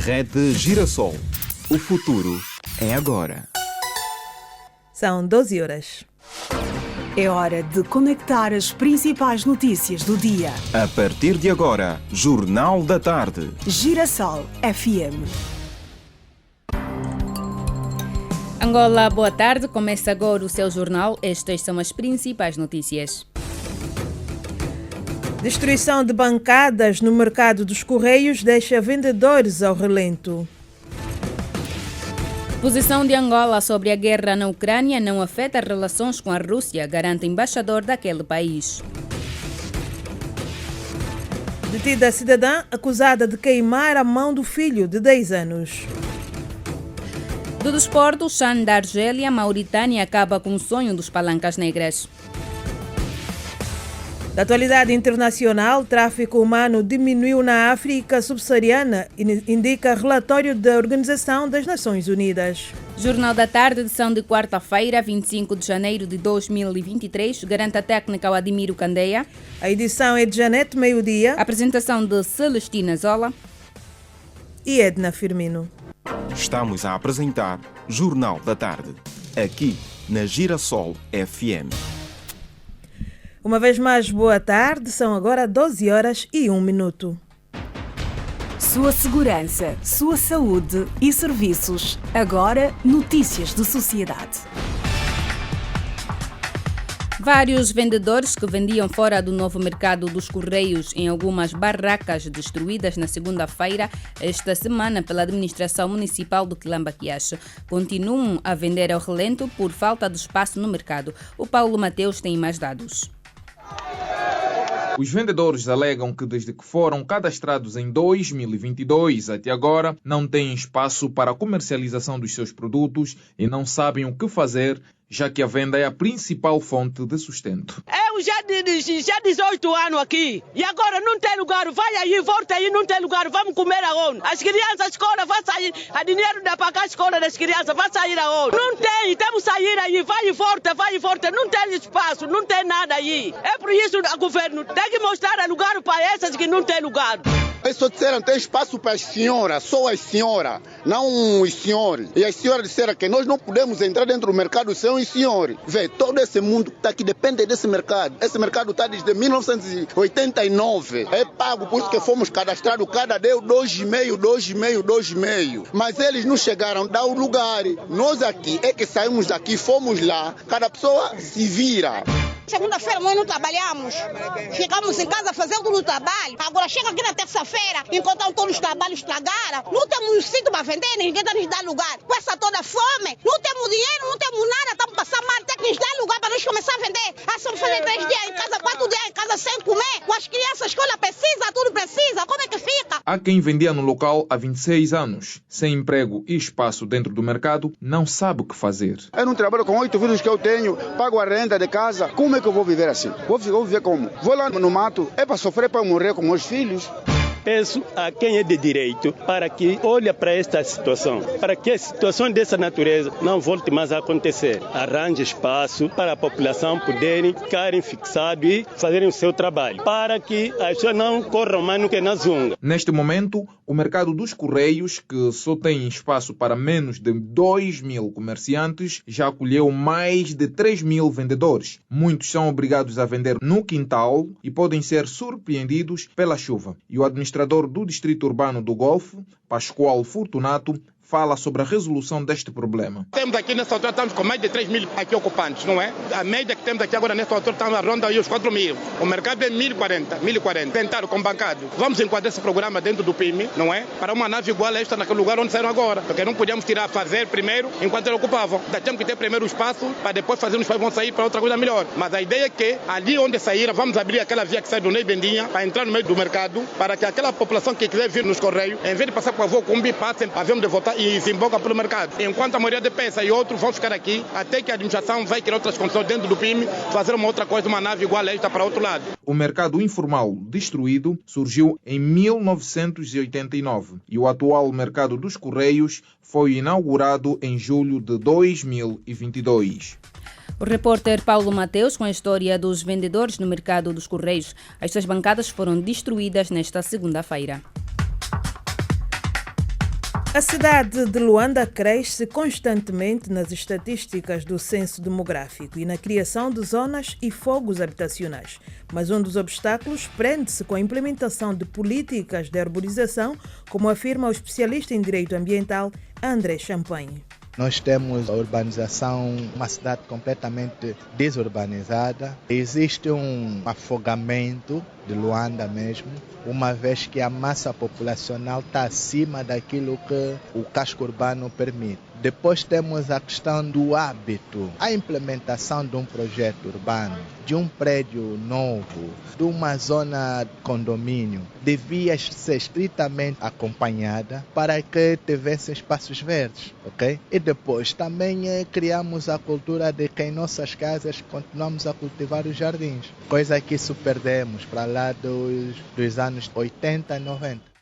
Rede Girassol. O futuro é agora. São 12 horas. É hora de conectar as principais notícias do dia. A partir de agora, Jornal da Tarde. Girassol FM. Angola, boa tarde. Começa agora o seu jornal. Estas são as principais notícias. Destruição de bancadas no mercado dos Correios deixa vendedores ao relento. Posição de Angola sobre a guerra na Ucrânia não afeta relações com a Rússia, garante embaixador daquele país. Detida cidadã acusada de queimar a mão do filho de 10 anos. Do desporto, Chan da Argélia, Mauritânia acaba com o sonho dos palancas negras. Da atualidade internacional, tráfico humano diminuiu na África subsaariana, indica relatório da Organização das Nações Unidas. Jornal da Tarde, edição de quarta-feira, 25 de janeiro de 2023, garante a técnica ao Admiro Candeia. A edição é de Janete Meio-Dia. Apresentação de Celestina Zola E Edna Firmino. Estamos a apresentar Jornal da Tarde, aqui na Girassol FM. Uma vez mais, boa tarde. São agora 12 horas e 1 minuto. Sua segurança, sua saúde e serviços. Agora, notícias de sociedade. Vários vendedores que vendiam fora do novo mercado dos Correios em algumas barracas destruídas na segunda-feira esta semana pela administração municipal do Quilamba-Quiache continuam a vender ao relento por falta de espaço no mercado. O Paulo Mateus tem mais dados. Os vendedores alegam que desde que foram cadastrados em 2022 até agora não têm espaço para a comercialização dos seus produtos e não sabem o que fazer, já que a venda é a principal fonte de sustento. Eu já 18 anos aqui e agora não tem lugar, vai aí, volta aí, não tem lugar, vamos comer aonde? As crianças, a escola vai sair, a dinheiro dá para pagar a escola das crianças, vai sair aonde? Não tem, temos que sair aí, vai e volta, não tem espaço, não tem nada aí. É por isso que o governo tem que mostrar lugar para essas que não tem lugar. Eles só disseram que tem espaço para as senhoras, só as senhoras, não os senhores. E as senhoras disseram que nós não podemos entrar dentro do mercado sem os senhores. Vê, todo esse mundo que está aqui depende desse mercado. Esse mercado está desde 1989. É pago, por isso que fomos cadastrados, cada deu 2,5. Mas eles não chegaram a dar o lugar. Nós aqui é que saímos daqui, fomos lá, cada pessoa se vira. Segunda-feira nós não trabalhamos, ficamos em casa fazendo o trabalho. Agora chega aqui na terça-feira, enquanto todos os trabalhos estragaram, não temos sítio para vender, ninguém está nos dar lugar. Com essa toda fome, não temos dinheiro, não temos nada, estamos passando mal, tem que nos dar lugar para nós começar a vender. Estamos fazendo 3 dias em casa, 4 dias em casa sem comer, com as crianças, a escola precisa, tudo precisa, como é que fica? Há quem vendia no local há 26 anos, sem emprego e espaço dentro do mercado, não sabe o que fazer. Eu não trabalho com 8 filhos que eu tenho, pago a renda de casa, como é que eu vou viver assim? Vou viver como? Vou lá no mato, é para sofrer, para morrer com meus filhos? Peço a quem é de direito para que olhe para esta situação, para que a situação dessa natureza não volte mais a acontecer. Arranje espaço para a população poderem ficarem fixados e fazerem o seu trabalho, para que as pessoas não corram mais no que na zunga. Neste momento, o mercado dos Correios, que só tem espaço para menos de 2.000 comerciantes, já acolheu mais de 3.000 vendedores. Muitos são obrigados a vender no quintal e podem ser surpreendidos pela chuva. E o administrador do Distrito Urbano do Golfo, Pascoal Fortunato, fala sobre a resolução deste problema. Temos aqui nessa altura, estamos com mais de 3.000 aqui ocupantes, não é? A média que temos aqui agora nessa altura está na ronda aí os 4.000. O mercado é 1.040. Tentaram com bancado. Vamos enquadrar esse programa dentro do PIME, não é? Para uma nave igual a esta naquele lugar onde saíram agora. Porque não podíamos tirar, fazer primeiro enquanto eles ocupavam. Temos que ter primeiro o espaço para depois fazer os espaços vão sair para outra coisa melhor. Mas a ideia é que ali onde saíram, vamos abrir aquela via que sai do Ney Bendinha para entrar no meio do mercado, para que aquela população que quiser vir nos Correios, em vez de passar para a Vocumbi, passem para avião de voltar e se emboca pelo mercado. Enquanto a maioria de peças e outros vão ficar aqui, até que a administração vai criar outras condições dentro do PIME, fazer uma outra coisa, uma nave igual a esta para outro lado. O mercado informal destruído surgiu em 1989 e o atual mercado dos Correios foi inaugurado em julho de 2022. O repórter Paulo Mateus com a história dos vendedores no mercado dos Correios. Estas bancadas foram destruídas nesta segunda-feira. A cidade de Luanda cresce constantemente nas estatísticas do censo demográfico e na criação de zonas e fogos habitacionais. Mas um dos obstáculos prende-se com a implementação de políticas de arborização, como afirma o especialista em direito ambiental André Champagne. Nós temos a urbanização, uma cidade completamente desurbanizada. Existe um afogamento de Luanda mesmo, uma vez que a massa populacional está acima daquilo que o casco urbano permite. Depois temos a questão do hábito. A implementação de um projeto urbano, de um prédio novo, de uma zona de condomínio, devia ser estritamente acompanhada para que tivesse espaços verdes, ok? E depois também criamos a cultura de que em nossas casas continuamos a cultivar os jardins, coisa que isso perdemos para lá dos anos 80 e 90.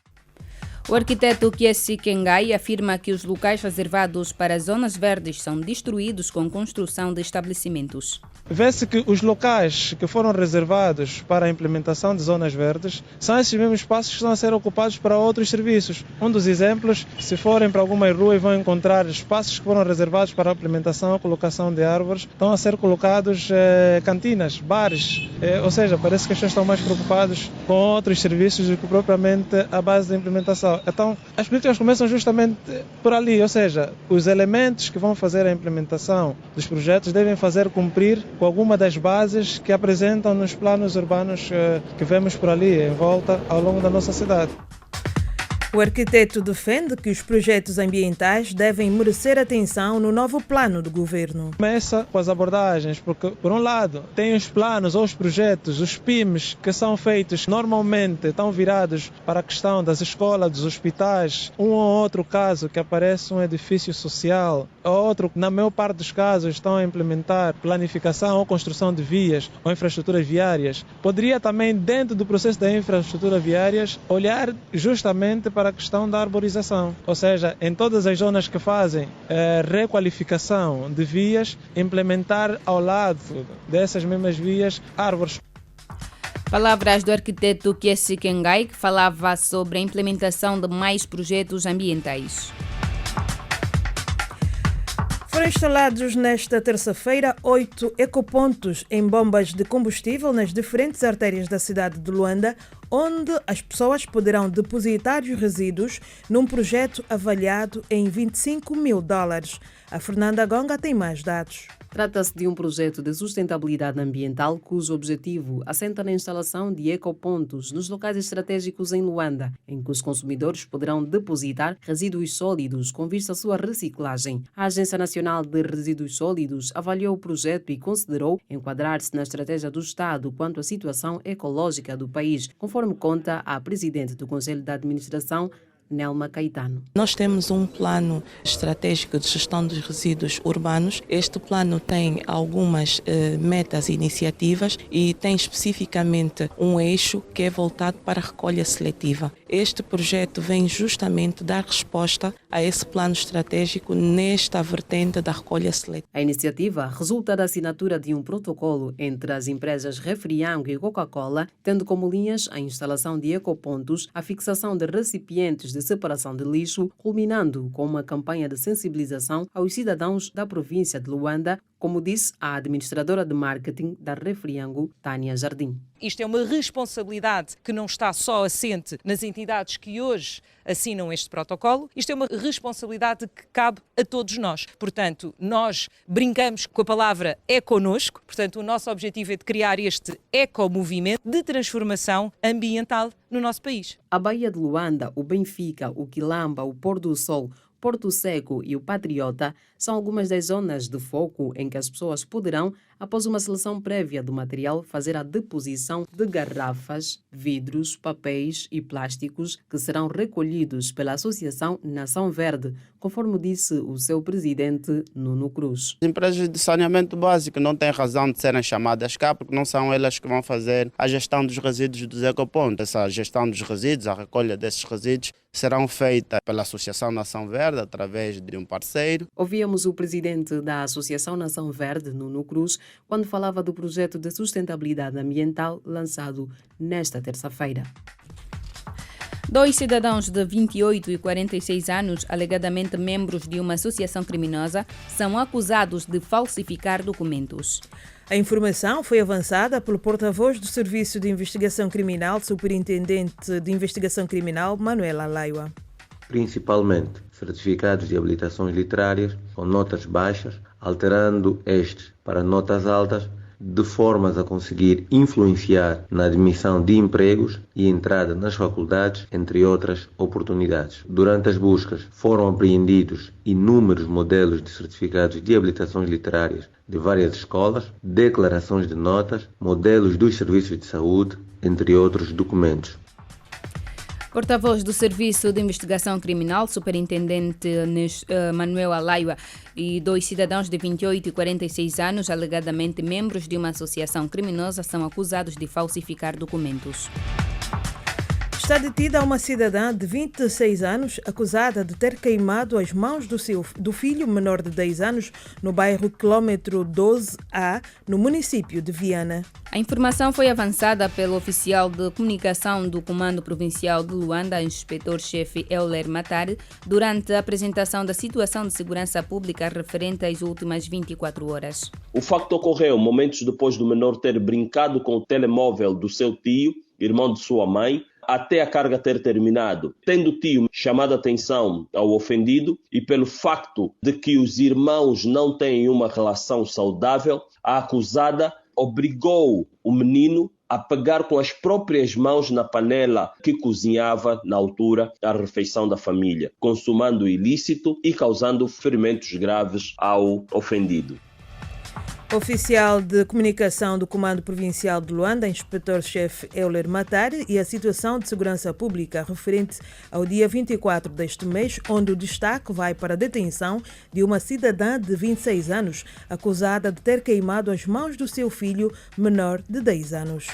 O arquiteto Kiesi Kengai afirma que os locais reservados para zonas verdes são destruídos com construção de estabelecimentos. Vê-se que os locais que foram reservados para a implementação de zonas verdes são esses mesmos espaços que estão a ser ocupados para outros serviços. Um dos exemplos, se forem para algumas ruas, vão encontrar espaços que foram reservados para a implementação e colocação de árvores, estão a ser colocados cantinas, bares, ou seja, parece que as pessoas estão mais preocupadas com outros serviços do que propriamente a base da implementação. Então, as políticas começam justamente por ali, ou seja, os elementos que vão fazer a implementação dos projetos devem fazer cumprir com alguma das bases que apresentam nos planos urbanos que vemos por ali em volta ao longo da nossa cidade. O arquiteto defende que os projetos ambientais devem merecer atenção no novo plano do governo. Começa com as abordagens, porque, por um lado, tem os planos ou os projetos, os PIMs, que são feitos normalmente, estão virados para a questão das escolas, dos hospitais, um ou outro caso que aparece um edifício social, outro, na maior parte dos casos, estão a implementar planificação ou construção de vias ou infraestruturas viárias. Poderia também, dentro do processo da infraestrutura viárias, olhar justamente para a questão da arborização, ou seja, em todas as zonas que fazem requalificação de vias, implementar ao lado dessas mesmas vias árvores. Palavras do arquiteto Kiesi Kengai, que falava sobre a implementação de mais projetos ambientais. Foram instalados nesta terça-feira 8 ecopontos em bombas de combustível nas diferentes artérias da cidade de Luanda, onde as pessoas poderão depositar os resíduos num projeto avaliado em $25 mil. A Fernanda Gonga tem mais dados. Trata-se de um projeto de sustentabilidade ambiental cujo objetivo assenta na instalação de ecopontos nos locais estratégicos em Luanda, em que os consumidores poderão depositar resíduos sólidos com vista à sua reciclagem. A Agência Nacional de Resíduos Sólidos avaliou o projeto e considerou enquadrar-se na estratégia do Estado quanto à situação ecológica do país, conforme conta a presidente do Conselho de Administração, Nelma Caetano. Nós temos um plano estratégico de gestão dos resíduos urbanos. Este plano tem algumas metas e iniciativas e tem especificamente um eixo que é voltado para a recolha seletiva. Este projeto vem justamente dar resposta a esse plano estratégico nesta vertente da recolha seletiva. A iniciativa resulta da assinatura de um protocolo entre as empresas Refriango e Coca-Cola, tendo como linhas a instalação de ecopontos, a fixação de recipientes de separação de lixo, culminando com uma campanha de sensibilização aos cidadãos da província de Luanda, como disse a administradora de marketing da Refriango, Tânia Jardim. Isto é uma responsabilidade que não está só assente nas entidades que hoje assinam este protocolo, isto é uma responsabilidade que cabe a todos nós. Portanto, nós brincamos com a palavra é connosco, portanto, o nosso objetivo é de criar este ecomovimento de transformação ambiental no nosso país. A Baía de Luanda, o Benfica, o Quilamba, o Pôr do Sol, Porto Seco e o Patriota são algumas das zonas de foco em que as pessoas poderão, após uma seleção prévia do material, fazer a deposição de garrafas, vidros, papéis e plásticos que serão recolhidos pela Associação Nação Verde, conforme disse o seu presidente, Nuno Cruz. As empresas de saneamento básico não têm razão de serem chamadas cá, porque não são elas que vão fazer a gestão dos resíduos dos ecopontos. Essa gestão dos resíduos, a recolha desses resíduos, serão feitas pela Associação Nação Verde, através de um parceiro. Ouvíamos o presidente da Associação Nação Verde, Nuno Cruz, quando falava do projeto de sustentabilidade ambiental lançado nesta terça-feira. Dois cidadãos de 28 e 46 anos, alegadamente membros de uma associação criminosa, são acusados de falsificar documentos. A informação foi avançada pelo porta-voz do Serviço de Investigação Criminal, Superintendente de Investigação Criminal, Manuel Alaiwa. Principalmente certificados de habilitações literárias com notas baixas, alterando estes para notas altas, de formas a conseguir influenciar na admissão de empregos e entrada nas faculdades, entre outras oportunidades. Durante as buscas foram apreendidos inúmeros modelos de certificados de habilitações literárias de várias escolas, declarações de notas, modelos dos serviços de saúde, entre outros documentos. Porta-voz do Serviço de Investigação Criminal, Superintendente Manuel Alaiwa, e dois cidadãos de 28 e 46 anos, alegadamente membros de uma associação criminosa, são acusados de falsificar documentos. Está detida uma cidadã de 26 anos acusada de ter queimado as mãos do filho menor de 10 anos no bairro quilômetro 12A, no município de Viana. A informação foi avançada pelo oficial de comunicação do Comando Provincial de Luanda, inspetor-chefe Euler Matari, durante a apresentação da situação de segurança pública referente às últimas 24 horas. O facto ocorreu momentos depois do menor ter brincado com o telemóvel do seu tio, irmão de sua mãe, até a carga ter terminado, tendo o tio chamado a atenção ao ofendido e pelo facto de que os irmãos não têm uma relação saudável, a acusada obrigou o menino a pegar com as próprias mãos na panela que cozinhava na altura a refeição da família, consumando o ilícito e causando ferimentos graves ao ofendido. Oficial de comunicação do Comando Provincial de Luanda, inspetor-chefe Euler Matari, e a situação de segurança pública referente ao dia 24 deste mês, onde o destaque vai para a detenção de uma cidadã de 26 anos, acusada de ter queimado as mãos do seu filho menor de 10 anos.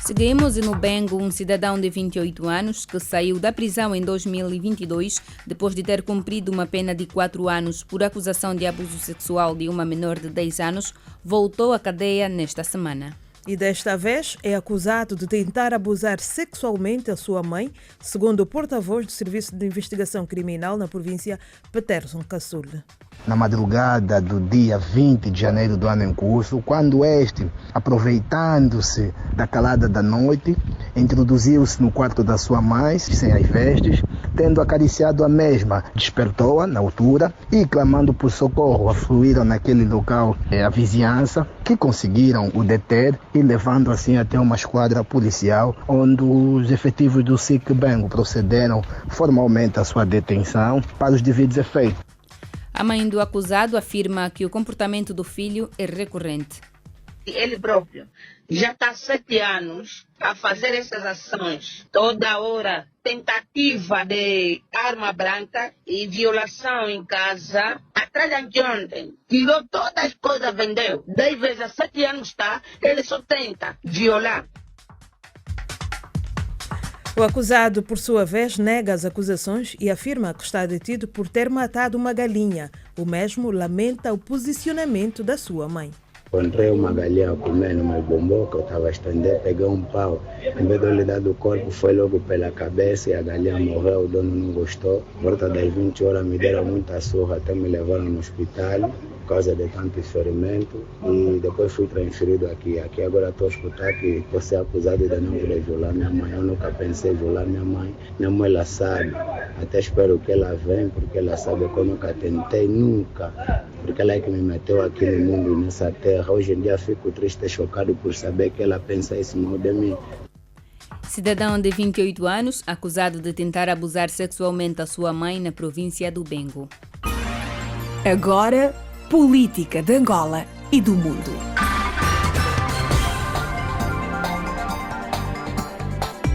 Seguimos no Bengo, um cidadão de 28 anos que saiu da prisão em 2022 depois de ter cumprido uma pena de 4 anos por acusação de abuso sexual de uma menor de 10 anos, voltou à cadeia nesta semana. E desta vez é acusado de tentar abusar sexualmente a sua mãe, segundo o porta-voz do Serviço de Investigação Criminal na província, Peterson Caçule. Na madrugada do dia 20 de janeiro do ano em curso, quando este, aproveitando-se da calada da noite, introduziu-se no quarto da sua mãe, sem as vestes, tendo acariciado a mesma, despertou-a na altura e, clamando por socorro, afluíram naquele local a vizinhança, que conseguiram o deter e levando assim até uma esquadra policial, onde os efetivos do SIC Bengo procederam formalmente à sua detenção para os devidos efeitos. A mãe do acusado afirma que o comportamento do filho é recorrente. Ele próprio já está há 7 anos a fazer essas ações. Toda hora, tentativa de arma branca e violação em casa. Atrás de anteontem, tirou todas as coisas, vendeu. 10 vezes há 7 anos está, ele só tenta violar. O acusado, por sua vez, nega as acusações e afirma que está detido por ter matado uma galinha. O mesmo lamenta o posicionamento da sua mãe. Encontrei uma galinha a comer no meu bombom, que eu estava a estender, peguei um pau. Em vez de eu lhe dar do corpo, foi logo pela cabeça e a galinha morreu, o dono não gostou. Volta das 20 horas me deram muita surra, até me levaram no hospital por causa de tanto ferimento e depois fui transferido aqui. Aqui agora estou a escutar que estou sendo acusado de não querer violar minha mãe. Eu nunca pensei em violar minha mãe. Minha mãe, ela sabe. Até espero que ela venha, porque ela sabe que eu nunca tentei, nunca. Porque ela é que me meteu aqui no mundo, nessa terra. Hoje em dia fico triste e chocado por saber que ela pensa isso mal de mim. Cidadão de 28 anos, acusado de tentar abusar sexualmente a sua mãe na província do Bengo. Agora, política de Angola e do mundo.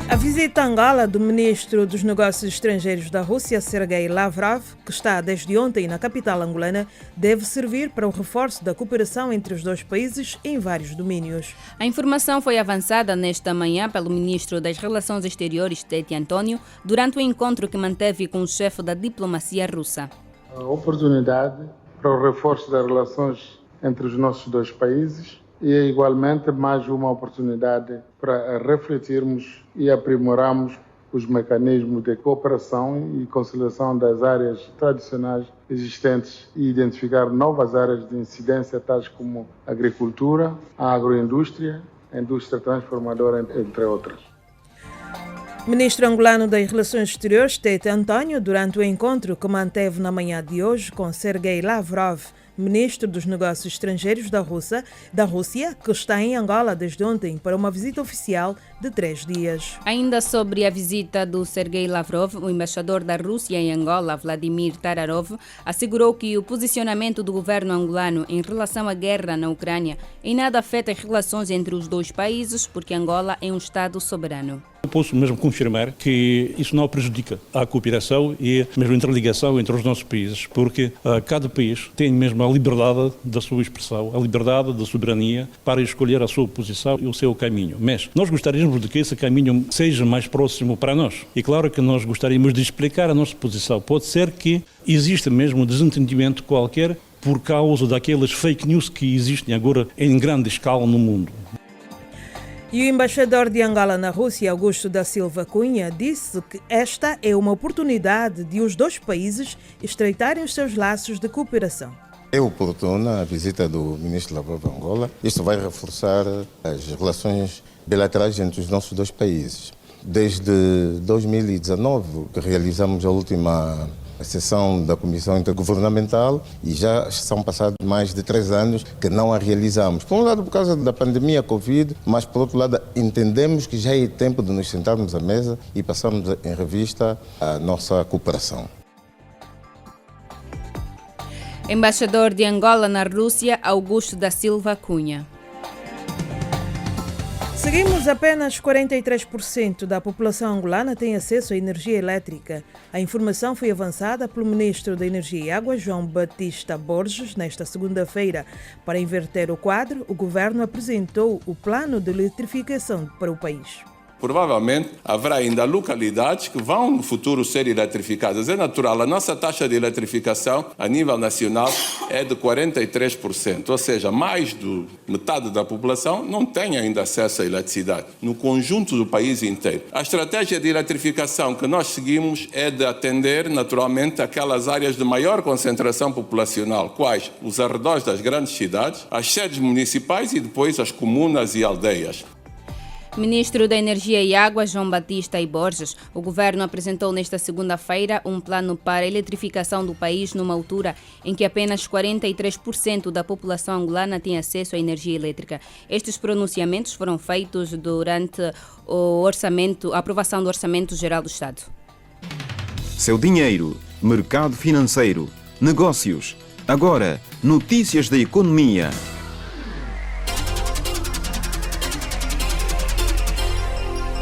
A visita a Angola do ministro dos Negócios Estrangeiros da Rússia, Sergei Lavrov, que está desde ontem na capital angolana, deve servir para o reforço da cooperação entre os dois países em vários domínios. A informação foi avançada nesta manhã pelo ministro das Relações Exteriores, Tete António, durante o encontro que manteve com o chefe da diplomacia russa. A oportunidade para o reforço das relações entre os nossos dois países e é igualmente mais uma oportunidade para refletirmos e aprimorarmos os mecanismos de cooperação e conciliação das áreas tradicionais existentes e identificar novas áreas de incidência, tais como agricultura, a agroindústria, a indústria transformadora, entre outras. Ministro angolano das Relações Exteriores, Tete António, durante o encontro que manteve na manhã de hoje com Sergei Lavrov, ministro dos Negócios Estrangeiros da Rússia, que está em Angola desde ontem para uma visita oficial de 3 dias. Ainda sobre a visita do Sergei Lavrov, o embaixador da Rússia em Angola, Vladimir Tararov, assegurou que o posicionamento do governo angolano em relação à guerra na Ucrânia em nada afeta as relações entre os dois países, porque Angola é um Estado soberano. Eu posso mesmo confirmar que isso não prejudica a cooperação e mesmo a interligação entre os nossos países, porque cada país tem mesmo a liberdade da sua expressão, a liberdade da soberania para escolher a sua posição e o seu caminho. Mas nós gostaríamos de que esse caminho seja mais próximo para nós. E claro que nós gostaríamos de explicar a nossa posição. Pode ser que exista mesmo desentendimento qualquer por causa daquelas fake news que existem agora em grande escala no mundo. E o embaixador de Angola na Rússia, Augusto da Silva Cunha, disse que esta é uma oportunidade de os dois países estreitarem os seus laços de cooperação. É oportuna a visita do ministro Lavrov a Angola. Isto vai reforçar as relações bilaterais entre os nossos dois países. Desde 2019, que realizamos a última sessão da Comissão Intergovernamental e já são passados mais de 3 anos que não a realizamos. Por um lado, por causa da pandemia Covid, mas por outro lado, entendemos que já é tempo de nos sentarmos à mesa e passarmos em revista a nossa cooperação. Embaixador de Angola na Rússia, Augusto da Silva Cunha. Seguimos, apenas 43% da população angolana tem acesso à energia elétrica. A informação foi avançada pelo ministro da Energia e Água, João Batista Borges, nesta segunda-feira. Para inverter o quadro, o governo apresentou o plano de eletrificação para o país. Provavelmente haverá ainda localidades que vão no futuro ser eletrificadas. É natural, a nossa taxa de eletrificação a nível nacional é de 43%, ou seja, mais de metade da população não tem ainda acesso à eletricidade, no conjunto do país inteiro. A estratégia de eletrificação que nós seguimos é de atender naturalmente aquelas áreas de maior concentração populacional, quais os arredores das grandes cidades, as sedes municipais e depois as comunas e aldeias. Ministro da Energia e Água, João Batista Borges, o governo apresentou nesta segunda-feira um plano para a eletrificação do país numa altura em que apenas 43% da população angolana tem acesso à energia elétrica. Estes pronunciamentos foram feitos durante a aprovação do Orçamento Geral do Estado. Seu dinheiro, mercado financeiro, negócios. Agora, notícias da economia.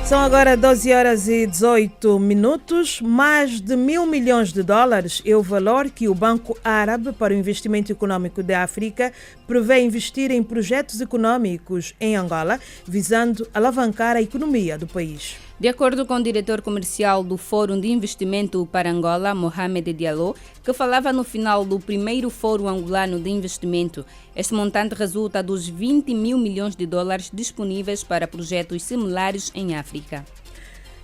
São agora 12h18. Mais de $1.000 milhões é o valor que o Banco Árabe para o Investimento Econômico da África prevê investir em projetos econômicos em Angola, visando alavancar a economia do país. De acordo com o diretor comercial do Fórum de Investimento para Angola, Mohamed Diallo, que falava no final do primeiro Fórum Angolano de Investimento, este montante resulta dos $20.000 milhões disponíveis para projetos similares em África.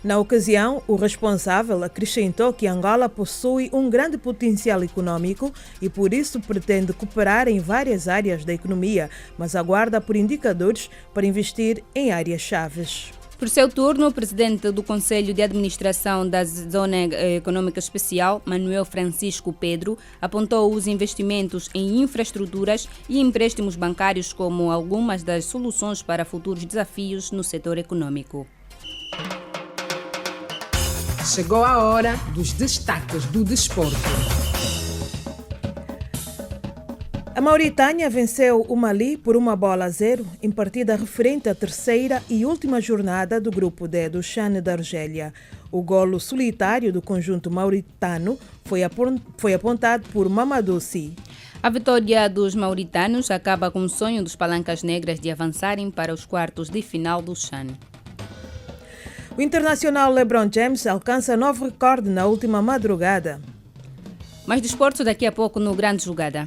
Na ocasião, o responsável acrescentou que Angola possui um grande potencial econômico e por isso pretende cooperar em várias áreas da economia, mas aguarda por indicadores para investir em áreas-chave. Por seu turno, o presidente do Conselho de Administração da Zona Econômica Especial, Manuel Francisco Pedro, apontou os investimentos em infraestruturas e empréstimos bancários como algumas das soluções para futuros desafios no setor econômico. Chegou a hora dos destaques do desporto. A Mauritânia venceu o Mali por 1-0 em partida referente à terceira e última jornada do grupo D do CHAN da Argélia. O golo solitário do conjunto mauritano foi apontado por Mamadou Sy. A vitória dos mauritanos acaba com o sonho dos palancas negras de avançarem para os quartos de final do CHAN. O internacional LeBron James alcança novo recorde na última madrugada. Mais desporto daqui a pouco no Grande Jogada.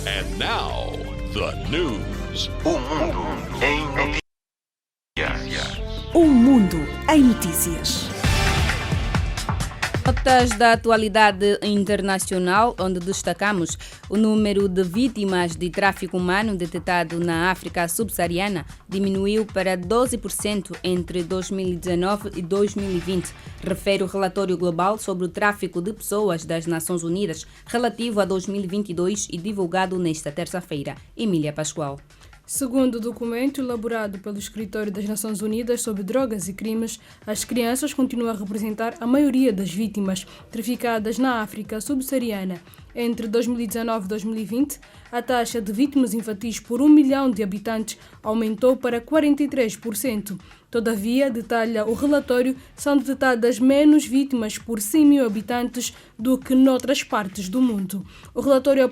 And now, the news. O mundo em notícias. Notas da atualidade internacional, onde destacamos o número de vítimas de tráfico humano detectado na África subsaariana diminuiu para 12% entre 2019 e 2020, refere o relatório global sobre o tráfico de pessoas das Nações Unidas relativo a 2022 e divulgado nesta terça-feira. Emília Pascoal. Segundo o documento elaborado pelo Escritório das Nações Unidas sobre Drogas e Crimes, as crianças continuam a representar a maioria das vítimas traficadas na África subsaariana. Entre 2019 e 2020, a taxa de vítimas infantis por 1 milhão de habitantes aumentou para 43%. Todavia, detalha o relatório, são detectadas menos vítimas por 100 mil habitantes do que noutras partes do mundo. O relatório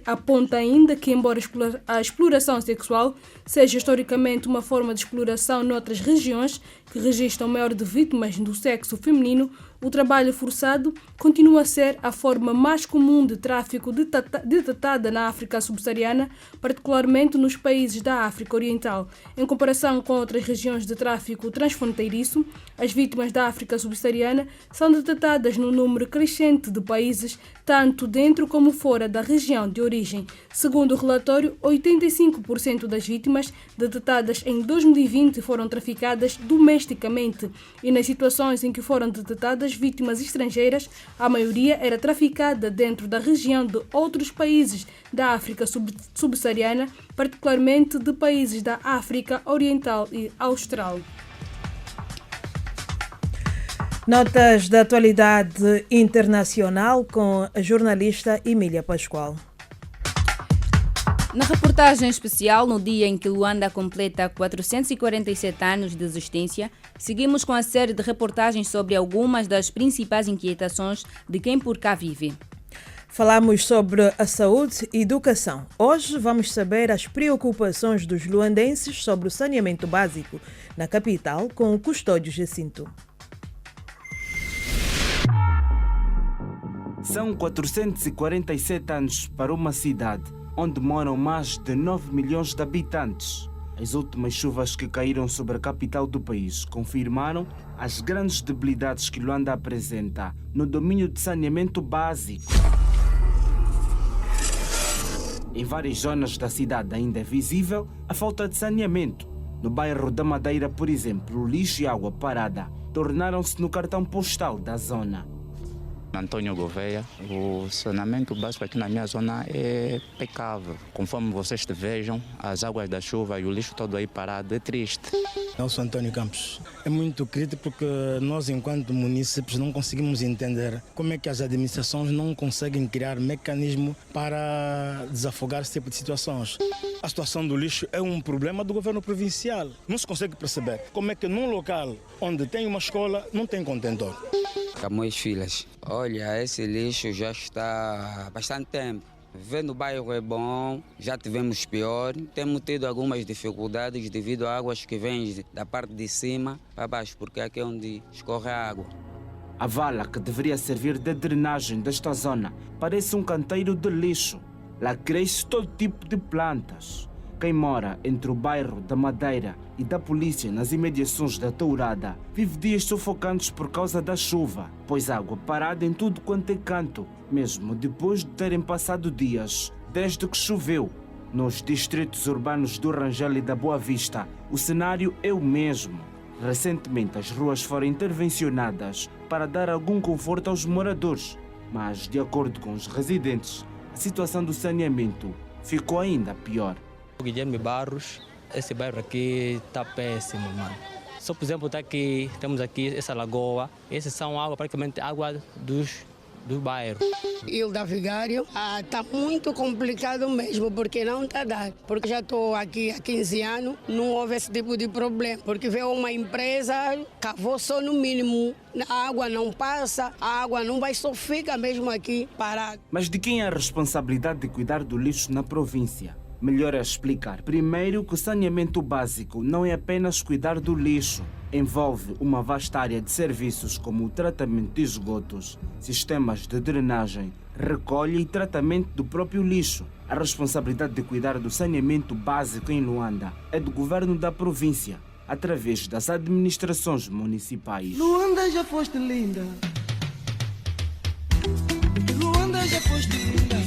aponta ainda que, embora a exploração sexual seja historicamente uma forma de exploração noutras regiões que registram maior de vítimas do sexo feminino, o trabalho forçado continua a ser a forma mais comum de tráfico detectada na África subsaariana, particularmente nos países da África Oriental. Em comparação com outras regiões de tráfico transfronteiriço, as vítimas da África subsaariana são detectadas num número crescente de países, tanto dentro como fora da região de origem. Segundo o relatório, 85% das vítimas detectadas em 2020 foram traficadas domesticamente e nas situações em que foram detectadas vítimas estrangeiras, a maioria era traficada dentro da região de outros países da África subsaariana, particularmente de países da África Oriental e Austral. Notas da atualidade internacional com a jornalista Emília Pascoal. Na reportagem especial, no dia em que Luanda completa 447 anos de existência, seguimos com a série de reportagens sobre algumas das principais inquietações de quem por cá vive. Falamos sobre a saúde e educação. Hoje vamos saber as preocupações dos luandenses sobre o saneamento básico na capital com o Custódio Jacinto. São 447 anos para uma cidade onde moram mais de 9 milhões de habitantes. As últimas chuvas que caíram sobre a capital do país confirmaram as grandes debilidades que Luanda apresenta no domínio de saneamento básico. Em várias zonas da cidade ainda é visível a falta de saneamento. No bairro da Madeira, por exemplo, o lixo e água parada tornaram-se no cartão postal da zona. Antônio Gouveia, o saneamento básico aqui na minha zona é impecável. Conforme vocês vejam, as águas da chuva e o lixo todo aí parado, é triste. Eu sou Antônio Campos. É muito crítico porque nós, enquanto munícipes, não conseguimos entender como é que as administrações não conseguem criar mecanismo para desafogar esse tipo de situações. A situação do lixo é um problema do governo provincial. Não se consegue perceber como é que num local onde tem uma escola não tem contentor. Camões Filas. Olha, esse lixo já está há bastante tempo. Viver no bairro é bom, já tivemos pior. Temos tido algumas dificuldades devido a águas que vêm da parte de cima para baixo, porque aqui é onde escorre a água. A vala que deveria servir de drenagem desta zona parece um canteiro de lixo. Lá cresce todo tipo de plantas. Quem mora entre o bairro da Madeira e da polícia nas imediações da Tourada vive dias sufocantes por causa da chuva, pois água parada em tudo quanto é canto, mesmo depois de terem passado dias desde que choveu. Nos distritos urbanos do Rangel e da Boa Vista, o cenário é o mesmo. Recentemente as ruas foram intervencionadas para dar algum conforto aos moradores, mas de acordo com os residentes, a situação do saneamento ficou ainda pior. Guilherme Barros, esse bairro aqui está péssimo, mano. Só, por exemplo, temos aqui essa lagoa, essas são água, praticamente água do bairro. Hilda Vigário, está muito complicado mesmo, porque não está dando. Porque já estou aqui há 15 anos, não houve esse tipo de problema. Porque veio uma empresa, cavou só no mínimo, a água não passa, a água não vai, só fica mesmo aqui parada. Mas de quem é a responsabilidade de cuidar do lixo na província? Melhor é explicar primeiro que o saneamento básico não é apenas cuidar do lixo. Envolve uma vasta área de serviços como o tratamento de esgotos, sistemas de drenagem, recolha e tratamento do próprio lixo. A responsabilidade de cuidar do saneamento básico em Luanda é do governo da província, através das administrações municipais. Luanda, já foste linda. Luanda já foste linda,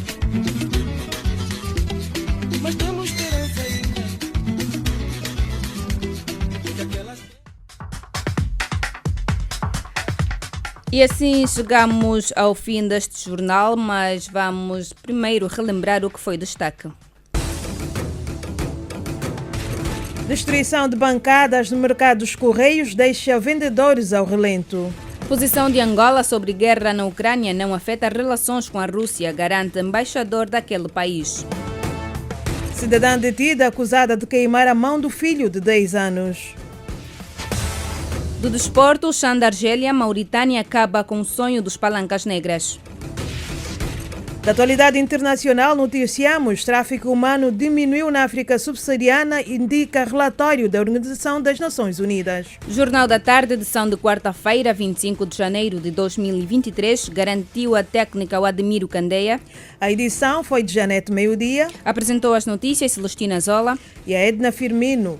mas temos esperança ainda. E assim chegamos ao fim deste jornal, mas vamos primeiro relembrar o que foi destaque. Destruição de bancadas no mercado dos Correios deixa vendedores ao relento. Posição de Angola sobre guerra na Ucrânia não afeta relações com a Rússia, garante embaixador daquele país. Cidadã detida acusada de queimar a mão do filho de 10 anos. Do desporto, chão da Argélia, Mauritânia acaba com o sonho dos palancas negras. Da atualidade internacional, noticiamos: tráfico humano diminuiu na África subsaariana, indica relatório da Organização das Nações Unidas. Jornal da Tarde, edição de quarta-feira, 25 de janeiro de 2023, garantiu a técnica o Ademiro Candeia. A edição foi de Janete Meio-Dia. Apresentou as notícias Celestina Zola e a Edna Firmino.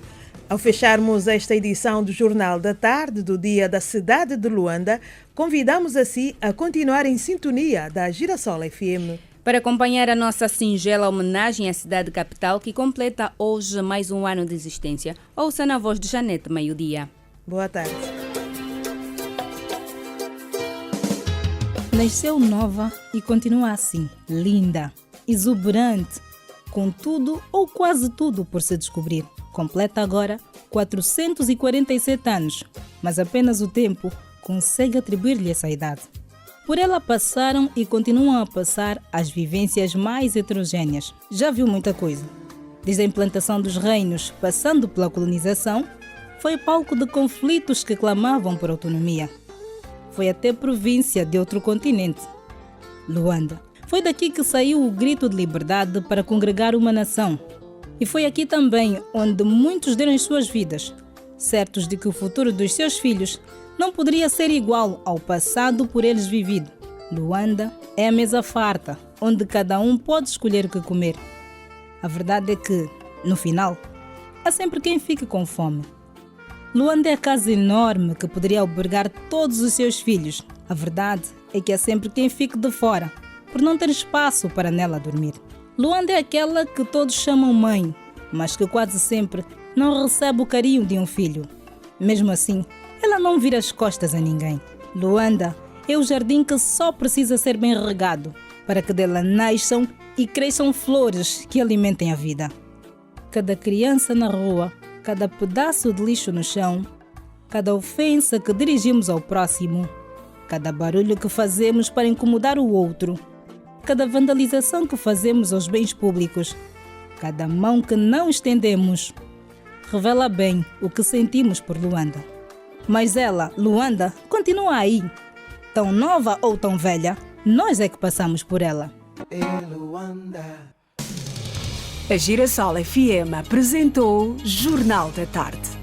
Ao fecharmos esta edição do Jornal da Tarde do Dia da Cidade de Luanda, convidamos assim a continuar em sintonia da Girassol FM. Para acompanhar a nossa singela homenagem à cidade capital que completa hoje mais um ano de existência, ouça na voz de Janete Meio-Dia. Boa tarde. Nasceu nova e continua assim, linda, exuberante, com tudo ou quase tudo por se descobrir. Completa agora 447 anos, mas apenas o tempo consegue atribuir-lhe essa idade. Por ela passaram e continuam a passar as vivências mais heterogêneas. Já viu muita coisa. Desde a implantação dos reinos, passando pela colonização, foi palco de conflitos que clamavam por autonomia. Foi até província de outro continente, Luanda. Foi daqui que saiu o grito de liberdade para congregar uma nação. E foi aqui também onde muitos deram as suas vidas, certos de que o futuro dos seus filhos não poderia ser igual ao passado por eles vivido. Luanda é a mesa farta, onde cada um pode escolher o que comer. A verdade é que, no final, há sempre quem fique com fome. Luanda é a casa enorme que poderia albergar todos os seus filhos. A verdade é que há sempre quem fique de fora, por não ter espaço para nela dormir. Luanda é aquela que todos chamam mãe, mas que quase sempre não recebe o carinho de um filho. Mesmo assim, ela não vira as costas a ninguém. Luanda é o jardim que só precisa ser bem regado para que dela nasçam e cresçam flores que alimentem a vida. Cada criança na rua, cada pedaço de lixo no chão, cada ofensa que dirigimos ao próximo, cada barulho que fazemos para incomodar o outro, cada vandalização que fazemos aos bens públicos, cada mão que não estendemos, revela bem o que sentimos por Luanda. Mas ela, Luanda, continua aí. Tão nova ou tão velha, nós é que passamos por ela. A Girassol FM apresentou Jornal da Tarde.